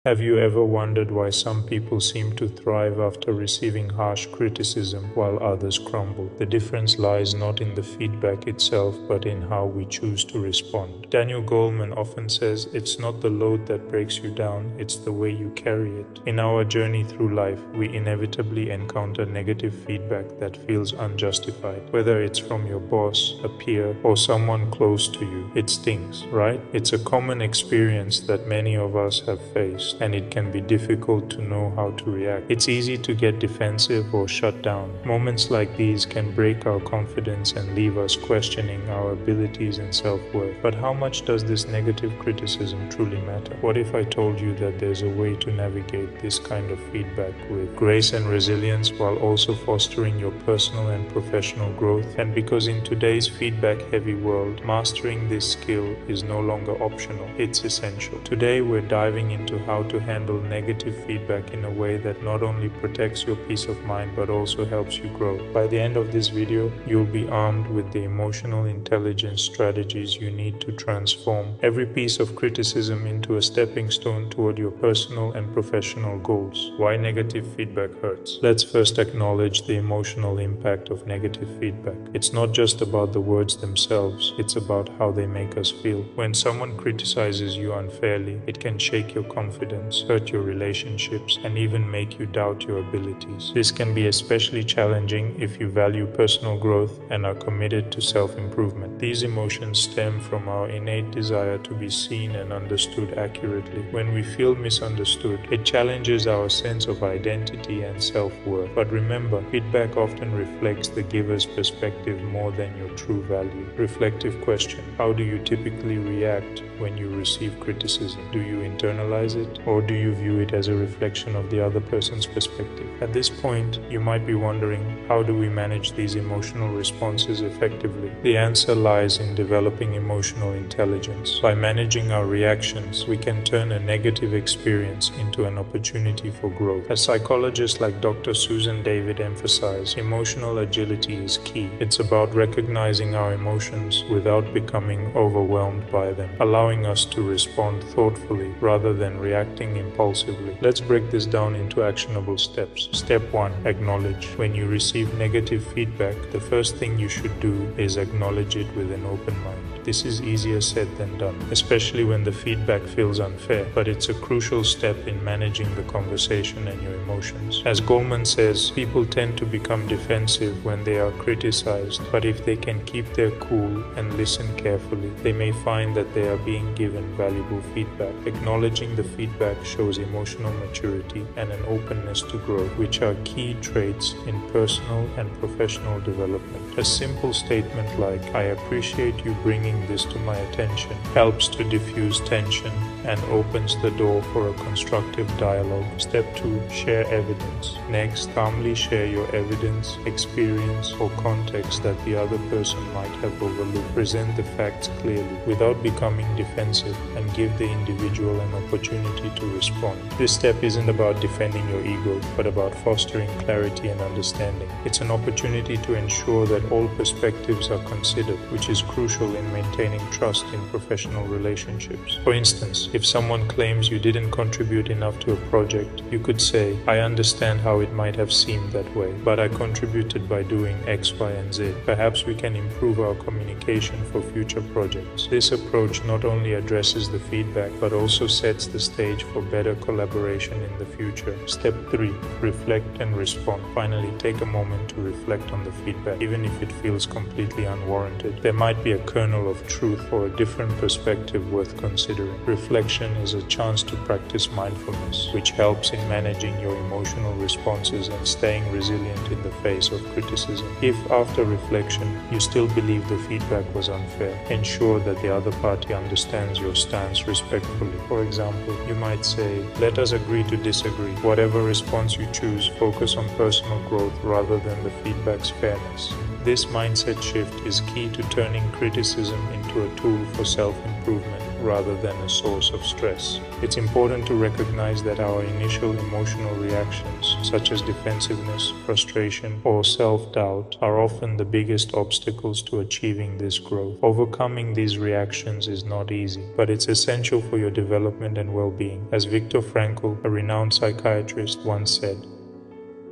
Have you ever wondered why some people seem to thrive after receiving harsh criticism while others crumble? The difference lies not in the feedback itself, but in how we choose to respond. Daniel Goleman often says it's not the load that breaks you down, it's the way you carry it. In our journey through life, we inevitably encounter negative feedback that feels unjustified. Whether it's from your boss, a peer, or someone close to you, it stings, right? It's a common experience that many of us have faced, and it can be difficult to know how to react. It's easy to get defensive or shut down. Moments like these can break our confidence and leave us questioning our abilities and self-worth. But how much does this negative criticism truly matter? What if I told you that there's a way to navigate this kind of feedback with grace and resilience while also fostering your personal and professional growth? And because in today's feedback-heavy world, mastering this skill is no longer optional, it's essential. Today we're diving into how to handle negative feedback in a way that not only protects your peace of mind but also helps you grow. By the end of this video, you'll be armed with the emotional intelligence strategies you need to transform every piece of criticism into a stepping stone toward your personal and professional goals. Why negative feedback hurts? Let's first acknowledge the emotional impact of negative feedback. It's not just about the words themselves, it's about how they make us feel. When someone criticizes you unfairly, it can shake your confidence, hurt your relationships, and even make you doubt your abilities. This can be especially challenging if you value personal growth and are committed to self-improvement. These emotions stem from our innate desire to be seen and understood accurately. When we feel misunderstood, it challenges our sense of identity and self-worth. But remember, feedback often reflects the giver's perspective more than your true value. Reflective question: how do you typically react when you receive criticism? Do you internalize it, or do you view it as a reflection of the other person's perspective? At this point, you might be wondering, how do we manage these emotional responses effectively? The answer lies in developing emotional intelligence. By managing our reactions, we can turn a negative experience into an opportunity for growth. As psychologists like Dr. Susan David emphasize, emotional agility is key. It's about recognizing our emotions without becoming overwhelmed by them, allowing us to respond thoughtfully rather than reacting impulsively. Let's break this down into actionable steps. Step 1. Acknowledge. When you receive negative feedback, the first thing you should do is acknowledge it with an open mind. This is easier said than done, especially when the feedback feels unfair, but it's a crucial step in managing the conversation and your emotions. As Goleman says, people tend to become defensive when they are criticized, but if they can keep their cool and listen carefully, they may find that they are being given valuable feedback. Acknowledging the feedback shows emotional maturity and an openness to growth, which are key traits in personal and professional development. A simple statement like, "I appreciate you bringing this to my attention," helps to diffuse tension and opens the door for a constructive dialogue. Step 2. Share evidence. Next, calmly share your evidence, experience, or context that the other person might have overlooked. Present the facts clearly, without becoming defensive, and give the individual an opportunity to respond. This step isn't about defending your ego, but about fostering clarity and understanding. It's an opportunity to ensure that all perspectives are considered, which is crucial in maintaining trust in professional relationships. For instance, if someone claims you didn't contribute enough to a project, you could say, "I understand how it might have seemed that way, but I contributed by doing X, Y, and Z. Perhaps we can improve our communication for future projects." This approach not only addresses the feedback, but also sets the stage for better collaboration in the future. Step 3. Reflect and respond. Finally, take a moment to reflect on the feedback, even if it feels completely unwarranted. There might be a kernel of truth or a different perspective worth considering. Reflection is a chance to practice mindfulness, which helps in managing your emotional responses and staying resilient in the face of criticism. If after reflection you still believe the feedback was unfair, ensure that the other party understands your stance respectfully. For example, you might say, "Let us agree to disagree. Whatever response you choose, focus on personal growth rather than the feedback's fairness." This mindset shift is key to turning criticism into a tool for self-improvement rather than a source of stress. It's important to recognize that our initial emotional reactions, such as defensiveness, frustration, or self-doubt, are often the biggest obstacles to achieving this growth. Overcoming these reactions is not easy, but it's essential for your development and well-being. As Viktor Frankl, a renowned psychiatrist, once said,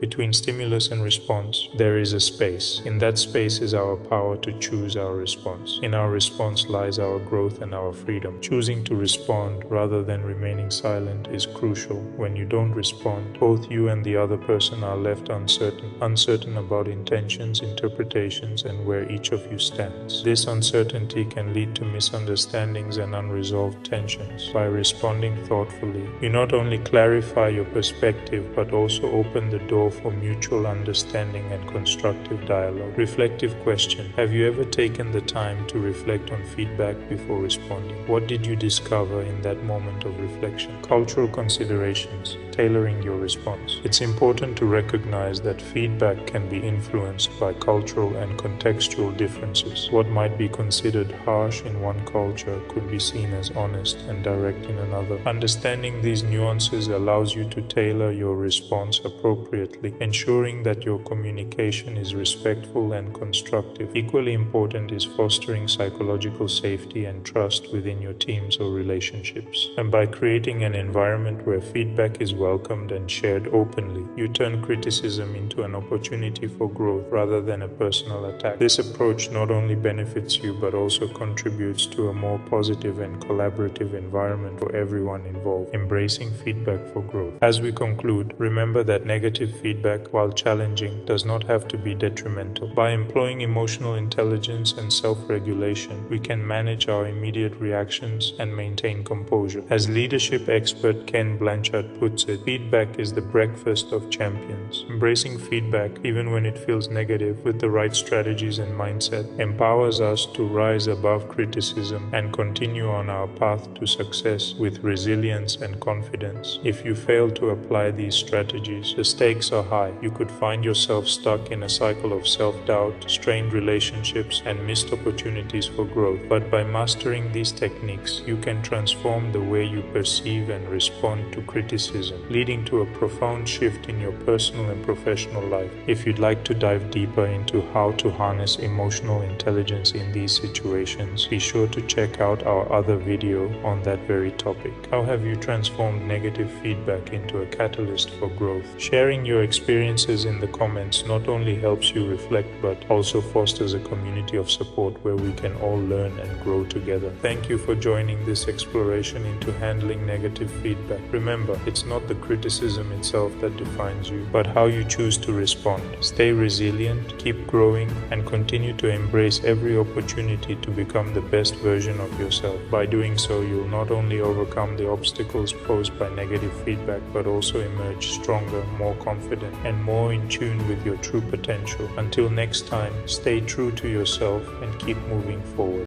"Between stimulus and response, there is a space. In that space is our power to choose our response. In our response lies our growth and our freedom." Choosing to respond rather than remaining silent is crucial. When you don't respond, both you and the other person are left uncertain about intentions, interpretations, and where each of you stands. This uncertainty can lead to misunderstandings and unresolved tensions. By responding thoughtfully, you not only clarify your perspective but also open the door for mutual understanding and constructive dialogue. Reflective question: have you ever taken the time to reflect on feedback before responding? What did you discover in that moment of reflection? Cultural considerations: tailoring your response. It's important to recognize that feedback can be influenced by cultural and contextual differences. What might be considered harsh in one culture could be seen as honest and direct in another. Understanding these nuances allows you to tailor your response appropriately, ensuring that your communication is respectful and constructive. Equally important is fostering psychological safety and trust within your teams or relationships. And by creating an environment where feedback is welcomed and shared openly, you turn criticism into an opportunity for growth rather than a personal attack. This approach not only benefits you but also contributes to a more positive and collaborative environment for everyone involved. Embracing feedback for growth. As we conclude, remember that negative feedback, while challenging, does not have to be detrimental. By employing emotional intelligence and self-regulation, we can manage our immediate reactions and maintain composure. As leadership expert Ken Blanchard puts it, feedback is the breakfast of champions. Embracing feedback, even when it feels negative, with the right strategies and mindset, empowers us to rise above criticism and continue on our path to success with resilience and confidence. If you fail to apply these strategies, the stakes are high. You could find yourself stuck in a cycle of self-doubt, strained relationships, and missed opportunities for growth. But by mastering these techniques, you can transform the way you perceive and respond to criticism, leading to a profound shift in your personal and professional life. If you'd like to dive deeper into how to harness emotional intelligence in these situations, be sure to check out our other video on that very topic. How have you transformed negative feedback into a catalyst for growth? Sharing your experiences in the comments not only helps you reflect but also fosters a community of support where we can all learn and grow together. Thank you for joining this exploration into handling negative feedback. Remember, it's not the criticism itself that defines you, but how you choose to respond. Stay resilient, keep growing, and continue to embrace every opportunity to become the best version of yourself. By doing so, you'll not only overcome the obstacles posed by negative feedback, but also emerge stronger, more confident, and more in tune with your true potential. Until next time, stay true to yourself and keep moving forward.